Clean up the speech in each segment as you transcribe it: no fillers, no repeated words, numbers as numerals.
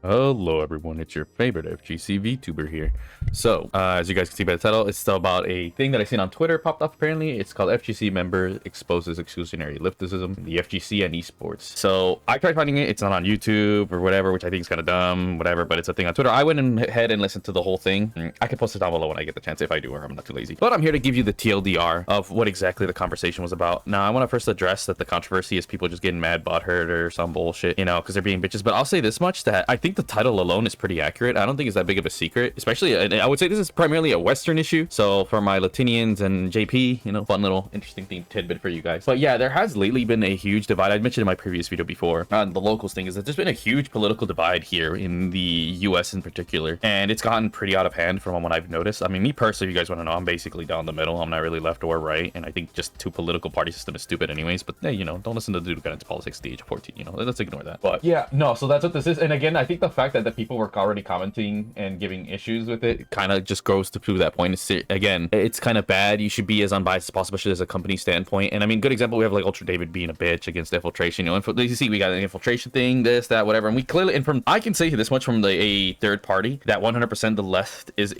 Hello everyone, it's your favorite FGC VTuber here. So, as you guys can see by the title, it's still about a thing that I seen on Twitter popped up apparently. It's called FGC member exposes exclusionary leftism in the FGC and esports. So, I tried finding it, it's not on YouTube or whatever, which I think is kind of dumb, whatever, but it's a thing on Twitter. I went ahead and listened to the whole thing. I can post it down below when I get the chance if I do, or I'm not too lazy. But I'm here to give you the TLDR of what exactly the conversation was about. Now, I want to first address that the controversy is people just getting mad, butthurt, or some bullshit, you know, because they're being bitches. But I'll say this much, that I think the title alone is pretty accurate. I don't think it's that big of a secret, especially, and I would say this is primarily a Western issue. So for my Latinians and JP, you know, fun little interesting thing tidbit for you guys. But yeah, there has lately been a huge divide. I mentioned in my previous video before on the locals thing, is that there's been a huge political divide here in the US in particular, and it's gotten pretty out of hand from what I've noticed. I mean, me personally, if you guys want to know, I'm basically down the middle. I'm not really left or right, and I think just two political party system is stupid anyways. But hey, you know, don't listen to the dude who got into politics at the age of 14, you know, let's ignore that. But yeah, no, so that's what this is. And again, I think the fact that the people were already commenting and giving issues with it kind of just goes to prove that point. Again, it's kind of bad. You should be as unbiased as possible, especially as a company standpoint. And I mean, good example, we have like Ultra David being a bitch against infiltration. You know, you see, we got an infiltration thing, this, that, whatever. And we clearly, and from, I can say this much from a third party, that 100% the left is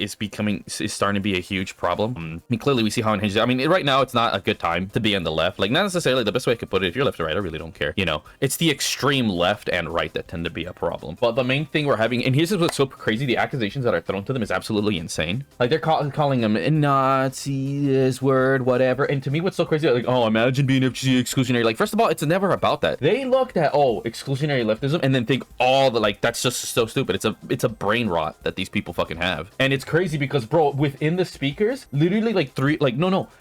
starting to be a huge problem. I mean, clearly we see how unhinged. I mean, right now it's not a good time to be on the left. Like, not necessarily the best way I could put it. If you're left or right, I really don't care. You know, it's the extreme left and right that tend to be a problem. But the main thing we're having, and here's what's so crazy, the accusations that are thrown to them is absolutely insane. Like, they're calling them a Nazi, this word, whatever. And to me, what's so crazy, like, oh, imagine being FGC exclusionary. Like, first of all, it's never about that. They looked at, oh, exclusionary leftism, and then think all the, like, that's just so stupid. It's a brain rot that these people fucking have. And it's crazy because, bro, within the speakers, literally like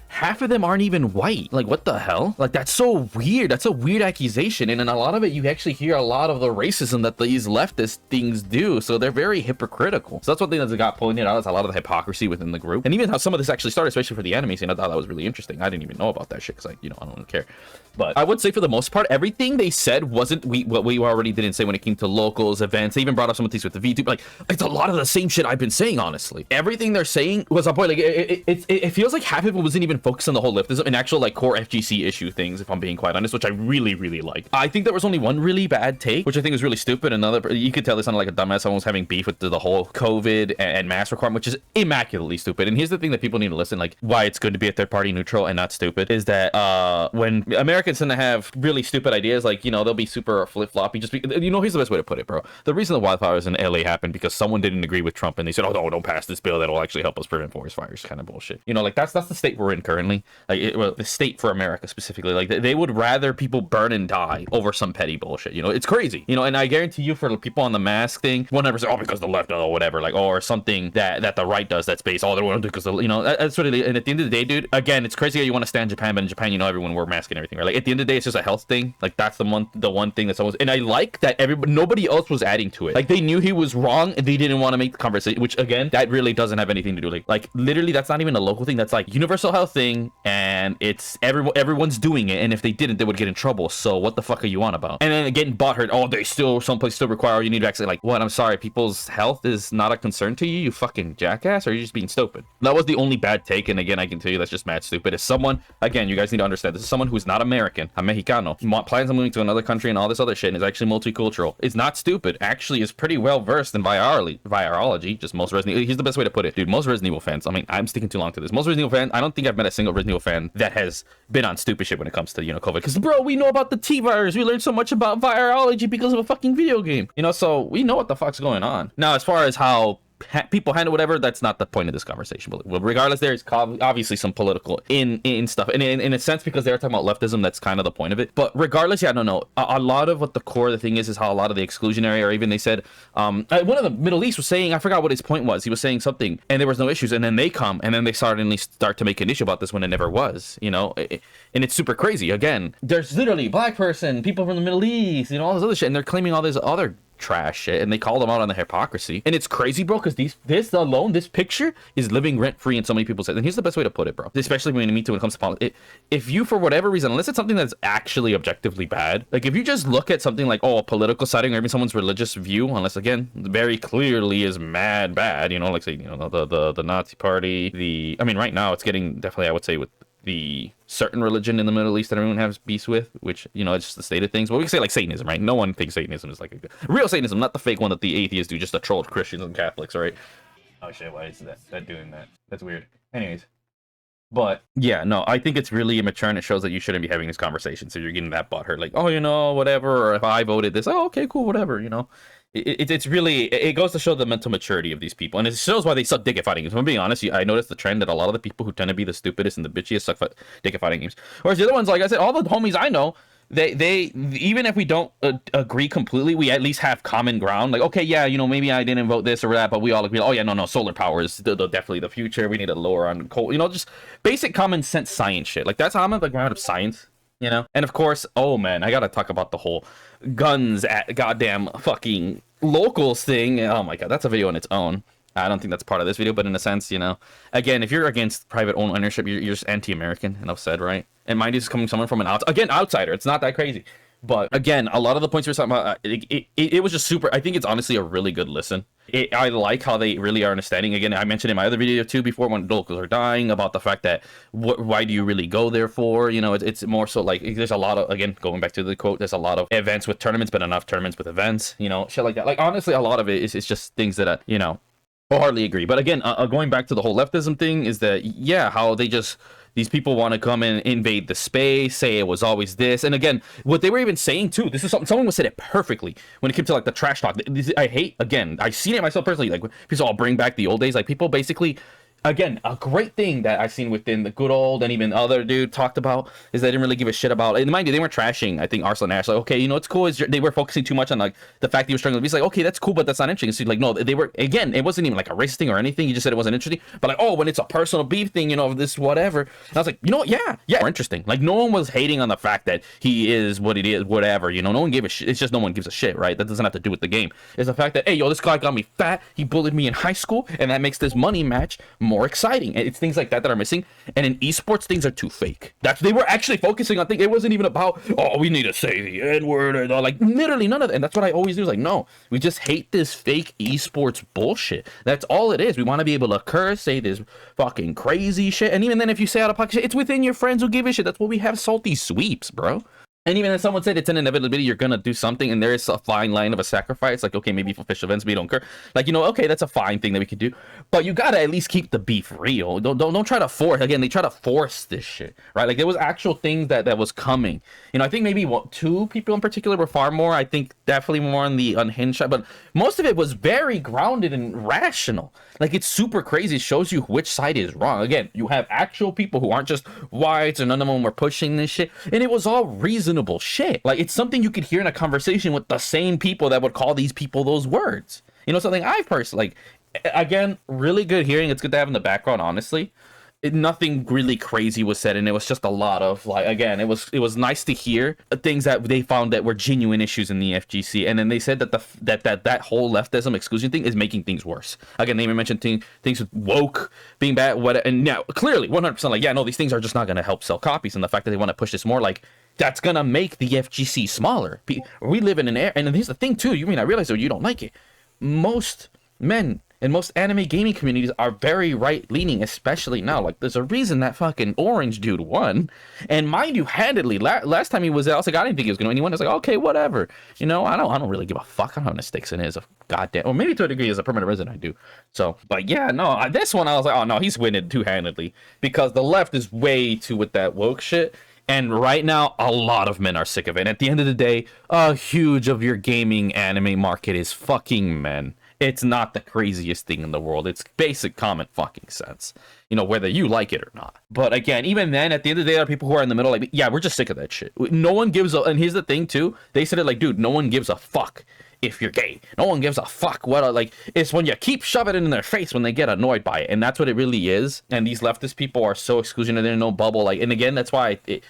half of them aren't even white. Like, what the hell? Like, that's so weird. That's a weird accusation. And in a lot of it, you actually hear a lot of the racism that these leftist things do. So they're very hypocritical. So that's one thing that's got pointed out, is a lot of the hypocrisy within the group. And even how some of this actually started, especially for the anime scene, I thought that was really interesting. I didn't even know about that shit because, I don't really care. But I would say for the most part, everything they said wasn't what we already didn't say when it came to locals, events. They even brought up some of these with the VTube. Like, it's a lot of the same shit I've been saying, honestly. Everything they're saying was on point. Like, it feels like half of it wasn't even focused on the whole leftism and actual, like, core FGC issue things, if I'm being quite honest, which I really, really like. I think there was only one really bad take, which I think was really stupid. Another, you could tell they sounded like a dumbass. Someone was having beef with the whole COVID and mask requirement, which is immaculately stupid. And here's the thing that people need to listen, like, why it's good to be a third party neutral and not stupid, is that when Americans tend to have really stupid ideas, like, you know, they'll be super flip-floppy. Just here's the best way to put it, bro. The reason the wildfires in LA happened because someone didn't agree with Trump, and they said, oh, no, don't pass this bill that'll actually help us prevent forest fires. Kind of bullshit. You know, like, that's the state we're in currently. Like, well, the state for America specifically. Like, they would rather people burn and die over some petty bullshit. You know, it's crazy. You know, and I guarantee you, for people on the mask thing, 100%, oh, because the left, oh, whatever, like, oh, or something that the right does that's based, oh, they want to do because, you know, that's what it is. And at the end of the day, dude, again, it's crazy how you want to stand Japan, but in Japan, you know, everyone wear masks and everything, right? Like, at the end of the day, it's just a health thing. Like, that's the one thing that's always, and I like that nobody else was adding to it. Like, they knew he was wrong and they didn't want to make the conversation, which again, that really doesn't have anything to do, like literally, that's not even a local thing. That's like universal health thing, and it's everyone's doing it, and if they didn't, they would get in trouble. So what the fuck are you on about? And then getting butthurt, oh, they some places still require you need to actually, like, what? I'm sorry, people's health is not a concern to you, you fucking jackass, or are you just being stupid? That was the only bad take, and again, I can tell you that's just mad stupid. As someone, again, you guys need to understand, this is someone who's not American, a Mexicano, plans on moving to another country and all this other shit, and is actually multicultural. It's not stupid, actually is pretty well versed in virology, just most Resident Evil. Here's the best way to put it, dude. Most Resident Evil fans, I mean, I'm sticking too long to this. Most Resident Evil fans, I don't think I've met a single Resident Evil fan that has been on stupid shit when it comes to, you know, COVID. Because, bro, we know about the T-virus. We learned so much about virology because of a fucking video game. You know, so we know what the fuck's going on. Now, as far as how people handle whatever, that's not the point of this conversation. But regardless, there's obviously some political in stuff, and in a sense, because they're talking about leftism, that's kind of the point of it. But regardless, yeah, I don't know, a lot of what the core of the thing is how a lot of the exclusionary, or even they said, one of the Middle East was saying, I forgot what his point was, he was saying something and there was no issues, and then they come and then they suddenly start to make an issue about this when it never was, you know. And it's super crazy. Again, there's literally black person, people from the Middle East, you know, all this other shit, and they're claiming all this other trash shit, and they call them out on the hypocrisy. And it's crazy, bro, because this picture is living rent free in so many people's heads. And here's the best way to put it, bro, especially when it comes to politics. If you, for whatever reason, unless it's something that's actually objectively bad, like if you just look at something like, oh, a political setting or even someone's religious view, unless again very clearly is mad bad, you know, like, say, you know, the Nazi party, I mean, right now it's getting definitely, I would say, with the certain religion in the Middle East that everyone has beefs with, which, you know, it's just the state of things. But we can say like Satanism, right? No one thinks Satanism is like a real Satanism, not the fake one that the atheists do, just to troll Christians and Catholics, right? Oh shit, why is that doing that? That's weird. Anyways. But yeah, no, I think it's really immature, and it shows that you shouldn't be having this conversation. So you're getting that butthurt, like, oh, you know, whatever, or if I voted this, oh, okay, cool, whatever, you know. It's really, it goes to show the mental maturity of these people, and it shows why they suck dick at fighting games. If I'm being honest, I noticed the trend that a lot of the people who tend to be the stupidest and the bitchiest suck dick at fighting games. Whereas the other ones, like I said, all the homies I know, they even if we don't agree completely, we at least have common ground. Like, okay, yeah, you know, maybe I didn't vote this or that, but we all agree, oh yeah, no, solar power is definitely the future. We need to lower on coal, you know, just basic common sense science shit. Like, that's how I'm at the ground of science, you know. And of course, oh man, I gotta talk about the whole guns at goddamn fucking locals thing. Oh my god, that's a video in its own. I don't think that's part of this video, but in a sense, you know, again, if you're against private ownership, you're just anti-American, enough said, right? And mind you, this is coming someone from an outsider. It's not that crazy. But again, a lot of the points we were talking about, it was just super. I think it's honestly a really good listen. I like how they really are understanding. Again, I mentioned in my other video too before, when locals are dying, about the fact that why do you really go there for? You know, it's more so like there's a lot of, again, going back to the quote, there's a lot of events with tournaments, but enough tournaments with events. You know, shit like that. Like, honestly, a lot of it is just things that you know. I hardly agree. But again, going back to the whole leftism thing, is that, yeah, how they just, these people want to come and invade the space, say it was always this. And again, what they were even saying too, this is something, someone said it perfectly when it came to like the trash talk. I hate, again, I've seen it myself personally, like people all bring back the old days, like people basically, again, a great thing that I've seen within the good old, and even other dude talked about, is they didn't really give a shit about, and mind you, they weren't trashing, I think, Arsenal and Ash, like, okay, you know, it's cool, they were focusing too much on like the fact that he was struggling. He's like, okay, that's cool, but that's not interesting. So like, no, they were, again, it wasn't even like a racist thing or anything, he just said it wasn't interesting, but like, oh, when it's a personal beef thing, you know, this whatever, and I was like, you know what, yeah, more interesting. Like, no one was hating on the fact that he is what it is, whatever, you know, no one gave a shit. It's just no one gives a shit, right? That doesn't have to do with the game. It's the fact that, hey, yo, this guy got me fat, he bullied me in high school, and that makes this money match more exciting. It's things like that are missing, and in esports, things are too fake. They were actually focusing on things. It wasn't even about, oh, we need to say the N-word, or like literally none of that. And that's what I always do, is like, no, we just hate this fake esports bullshit. That's all it is. We want to be able to curse, say this fucking crazy shit, and even then, if you say out of pocket shit, it's within your friends who give a shit. That's why we have salty sweeps, bro. And even if someone said it's an inevitability, you're gonna do something, and there is a fine line of a sacrifice, like, okay, maybe for official events we don't care, like, you know, okay, that's a fine thing that we could do, but you gotta at least keep the beef real. Don't try to force. Again, they try to force this shit, right? Like, there was actual things that was coming. You know, I think maybe two people in particular were far more, I think definitely more on the unhinged side, but most of it was very grounded and rational. Like, it's super crazy. It shows you which side is wrong. Again, you have actual people who aren't just whites, and none of them were pushing this shit, and it was all reasonable shit. Like, it's something you could hear in a conversation with the same people that would call these people those words. You know, something I've personally, like, again, really good hearing. It's good to have in the background, honestly. Nothing really crazy was said, and it was just a lot of, like, again, it was nice to hear things that they found that were genuine issues in the FGC, and then they said that that whole leftism exclusion thing is making things worse. Again, they even mentioned things with woke being bad, and now clearly 100% like, yeah, no, these things are just not going to help sell copies, and the fact that they want to push this more, like, that's gonna make the FGC smaller. We live in an era, and here's the thing too, you may not realize, though, you don't like it, most men and most anime gaming communities are very right-leaning, especially now. Like, there's a reason that fucking orange dude won, and mind you, handedly. Last time he was there, I was like, I didn't think he was gonna win. I was like, okay, whatever. You know, I don't really give a fuck. I don't have any stakes in it as a goddamn, or maybe to a degree as a permanent resident I do. So, but yeah, no, this one I was like, oh no, he's winning two-handedly, because the left is way too with that woke shit. And right now, a lot of men are sick of it. And at the end of the day, a huge of your gaming anime market is fucking men. It's not the craziest thing in the world. It's basic common fucking sense, you know, whether you like it or not. But again, even then, at the end of the day, there are people who are in the middle, like, yeah, we're just sick of that shit. No one gives a, and here's the thing too, they said it like, dude, no one gives a fuck if you're gay. No one gives a fuck what, like, it's when you keep shoving it in their face when they get annoyed by it. And that's what it really is. And these leftist people are so exclusionary, they're in no bubble. Like, and again, that's why they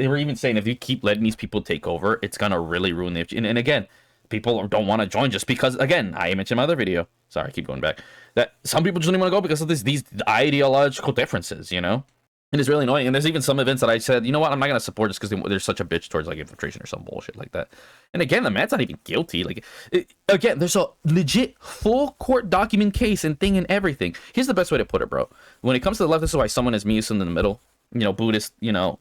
were even saying, if you keep letting these people take over, it's gonna really ruin the, and again, people don't want to join just because, again, I mentioned in my other video, sorry, I keep going back, that some people just don't even want to go because of these ideological differences, you know? And it's really annoying. And there's even some events that I said, you know what, I'm not going to support just because they're such a bitch towards, like, infiltration or some bullshit like that. And again, the man's not even guilty. Like, again, there's a legit full court document case and thing and everything. Here's the best way to put it, bro. When it comes to the left, this is why someone as me is in the middle. you know, Buddhist, you know,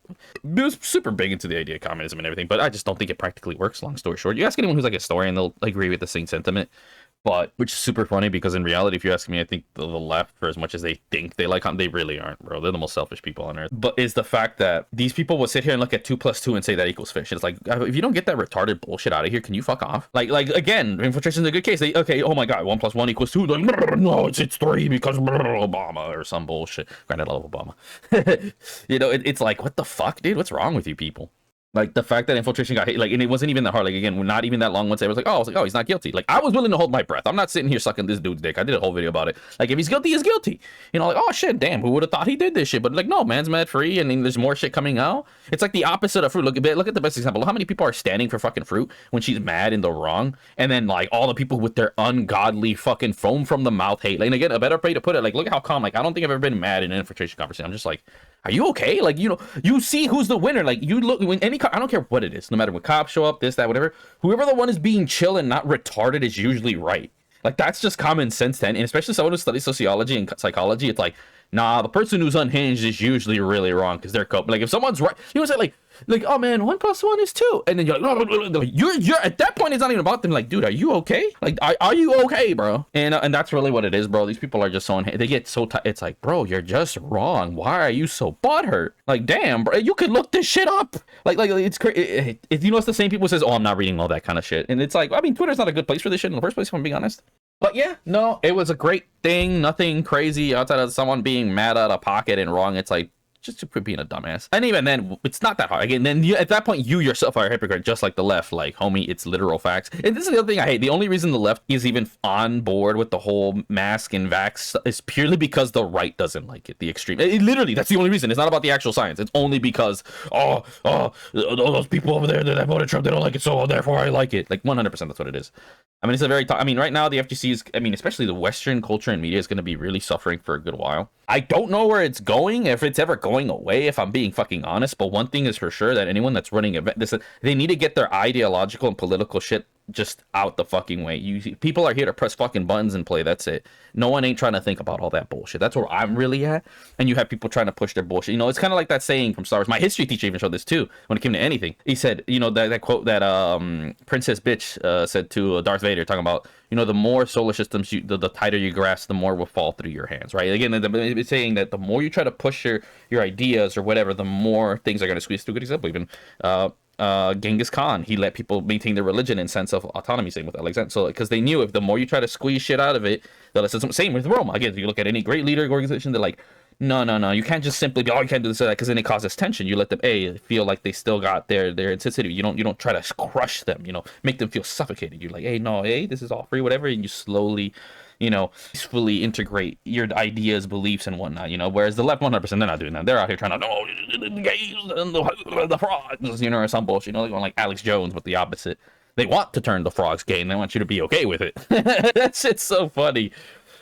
super big into the idea of communism and everything, but I just don't think it practically works. Long story short, you ask anyone who's like a historian, they'll agree with the same sentiment. But which is super funny because in reality, if you ask me, I think the left, for as much as they think they like, they really aren't, bro. They're the most selfish people on earth. But is the fact that these people will sit here and look at 2 + 2 and say that equals fish. It's like, if you don't get that retarded bullshit out of here, can you fuck off? Like again, infiltration is a good case. Okay, oh my god, 1 + 1 = 2. Like, no, it's 3 because Obama or some bullshit. Granted, I love Obama. You know, it's like, what the fuck, dude? What's wrong with you people? Like, the fact that infiltration got hit, like, and it wasn't even that hard. Like, again, not even that long once I was like, oh, he's not guilty. Like, I was willing to hold my breath. I'm not sitting here sucking this dude's dick. I did a whole video about it. Like, if he's guilty, he's guilty. You know, like, oh shit, damn, who would have thought he did this shit? But like, no, man's mad free, and then there's more shit coming out. It's like the opposite of fruit. Look at the best example. How many people are standing for fucking fruit when she's mad in the wrong, and then like all the people with their ungodly fucking foam from the mouth hate. Like, and again, a better way to put it, like, look at how calm. Like, I don't think I've ever been mad in an infiltration conversation. I'm just like, are you okay? Like, you know, you see who's the winner. Like, you look when any I don't care what it is, no matter what cops show up, this, that, whatever. Whoever the one is being chill and not retarded is usually right. Like, that's just common sense then, and especially someone who studies sociology and psychology. It's like, nah, the person who's unhinged is usually really wrong because they're like, if someone's right, you know, say like, oh man, 1 + 1 is 2, and then you're like, you're at that point, it's not even about them. Like, dude, are you okay? Like, are you okay, bro? And that's really what it is, bro. These people are just so they get so it's like, bro, you're just wrong. Why are you so butthurt? Like, damn, bro, you could look this shit up. Like it's crazy. You know, it's the same people who says, oh, I'm not reading all that kind of shit, and it's like, I mean, Twitter's not a good place for this shit in the first place, if I'm being honest. But yeah, no, it was a great thing. Nothing crazy outside of someone being mad out of pocket and wrong. It's like, just to quit being a dumbass. And even then, it's not that hard. Again, then at that point, you yourself are a hypocrite, just like the left. Like, homie, it's literal facts. And this is the other thing I hate. The only reason the left is even on board with the whole mask and vax is purely because the right doesn't like it. The extreme. Literally, that's the only reason. It's not about the actual science. It's only because, those people over there that voted Trump, they don't like it, so therefore I like it. Like, 100%, that's what it is. I mean, it's a very I mean, right now, the FGC is, I mean, especially the Western culture and media is going to be really suffering for a good while. I don't know where it's going, if it's ever going away, if I'm being fucking honest. But one thing is for sure, that anyone that's running they need to get their ideological and political shit just out the fucking way. People are here to press fucking buttons and play. That's it. No one ain't trying to think about all that bullshit. That's where I'm really at. And you have people trying to push their bullshit. You know, it's kind of like that saying from Star Wars. My history teacher even showed this too when it came to anything. He said, you know, that quote that Princess Bitch said to Darth Vader, talking about, you know, the more solar systems the tighter you grasp, the more will fall through your hands, right? Again, it's saying that the more you try to push your ideas or whatever, the more things are going to squeeze through. Good example, even Genghis Khan, he let people maintain their religion and sense of autonomy. Same with Alexander, so because they knew if the more you try to squeeze shit out of it, same with Rome. Again, if you look at any great leader organization, they're like, no, you can't just simply be, oh, you can't do this or that, because then it causes tension. You let them feel like they still got their intensity. You don't try to crush them, you know, make them feel suffocated. You're like, this is all free, whatever, and you slowly, you know, peacefully integrate your ideas, beliefs, and whatnot, you know. Whereas the left, 100%, they're not doing that. They're out here trying to, the gays and the frogs, you know, or some bullshit. You know, they're going like Alex Jones, but the opposite. They want to turn the frogs gay, and they want you to be okay with it. That shit's so funny.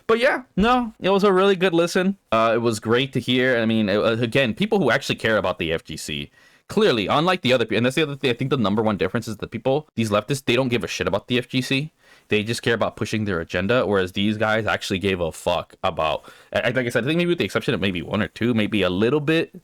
But yeah, no, it was a really good listen. It was great to hear. I mean, again, people who actually care about the FGC, clearly, unlike the other people, and that's the other thing, I think the number one difference is the people, these leftists, they don't give a shit about the FGC. They just care about pushing their agenda, whereas these guys actually gave a fuck about, like I said, I think maybe with the exception of maybe 1 or 2, maybe a little bit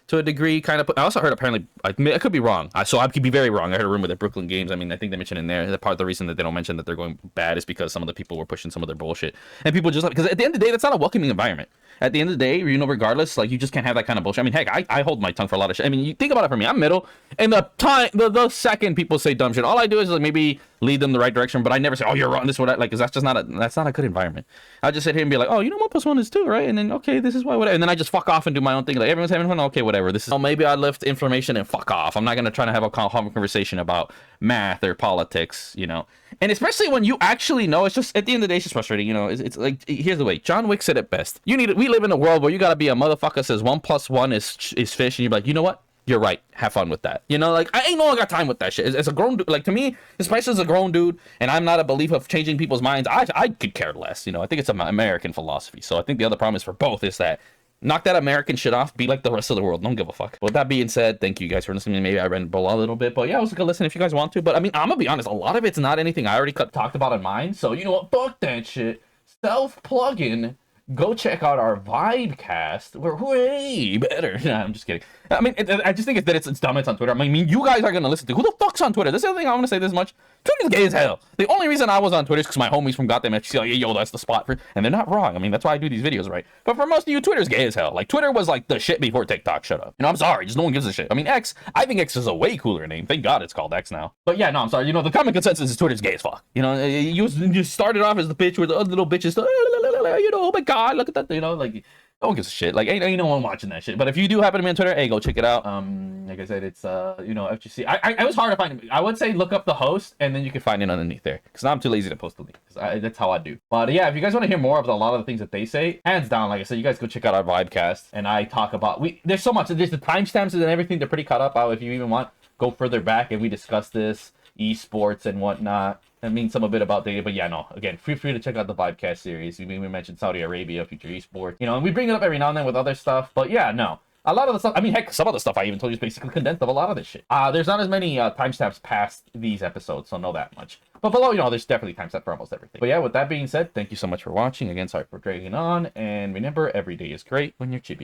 to a degree, kind of. I also heard apparently, I could be wrong, so I could be very wrong. I heard a rumor that Brooklyn Games, I mean, I think they mentioned in there, that part of the reason that they don't mention that they're going bad is because some of the people were pushing some of their bullshit, and people just, because at the end of the day, that's not a welcoming environment. At the end of the day, you know, regardless, like, you just can't have that kind of bullshit. I mean, heck, I hold my tongue for a lot of shit. I mean, you think about it for me, I'm middle, and the second people say dumb shit, all I do is like maybe lead them the right direction, but I never say, oh, you're wrong, this, what, like, because that's not a good environment. I just sit here and be like, oh, you know, 1 + 1 is 2, right? And then, okay, this is why, whatever. And then I just fuck off and do my own thing. Like, everyone's having fun, okay, whatever. This is, maybe I lift information and fuck off. I'm not going to try to have a conversation about math or politics, you know. And especially when you actually know, it's just, at the end of the day, it's just frustrating, you know. It's like, here's the way. John Wick said it best. We live in a world where you got to be a motherfucker says 1 + 1 is fish, and you're like, you know what? You're right. Have fun with that. You know, like, I ain't no got time with that shit. As a grown dude, like, to me, especially as a grown dude, and I'm not a believer of changing people's minds, I could care less. You know, I think it's an American philosophy. So I think the other problem is for both is that knock that American shit off, be like the rest of the world. Don't give a fuck. With that being said, thank you guys for listening. Maybe I ran a little bit, but yeah, it was a good listen if you guys want to. But I mean, I'm gonna be honest, a lot of it's not anything I already talked about in mine. So you know what? Fuck that shit. Self-plugin. go check out our Vibecast. We're way better. Nah, I'm just kidding. I mean, I just think it's dumb. It's on Twitter. I mean, you guys are gonna listen to who the fuck's on Twitter. This is the other thing I want to say this much. Twitter's gay as hell. The only reason I was on Twitter is because my homies from goddamn FGC like, yo, that's the spot for, and they're not wrong. I mean, that's why I do these videos, right? But for most of you, Twitter's gay as hell. Like, Twitter was like the shit before TikTok. Shut up. You know, I'm sorry, just no one gives a shit. I mean, X, I think X is a way cooler name. Thank God it's called X now. But yeah, no, I'm sorry. You know, the common consensus is Twitter's gay as fuck. You know, you started off as the bitch with the other little bitches, you know, oh my God, look at that, you know, like, no one gives a shit. Like, ain't no one watching that shit. But if you do happen to be on Twitter, hey, go check it out. Like I said, it's you know, FGC. I was hard to find. I would say look up the host, and then you can find it underneath there. Because I'm too lazy to post the link. That's how I do. But yeah, if you guys want to hear more of a lot of the things that they say, hands down, like I said, you guys go check out our Vibecast, and I talk about there's so much. There's the timestamps and everything. They're pretty caught up. If you even want, go further back, and we discuss this esports and whatnot. I mean, some a bit about data, but yeah, no. Again, feel free to check out the podcast series. We mentioned Saudi Arabia, future esports, you know, and we bring it up every now and then with other stuff. But yeah, no. A lot of the stuff, I mean, heck, some of the stuff I even told you is basically condensed of a lot of this shit. There's not as many timestamps past these episodes, so know that much. But below, you know, there's definitely timestamp for almost everything. But yeah, with that being said, thank you so much for watching. Again, sorry for dragging on. And remember, every day is great when you're chibi.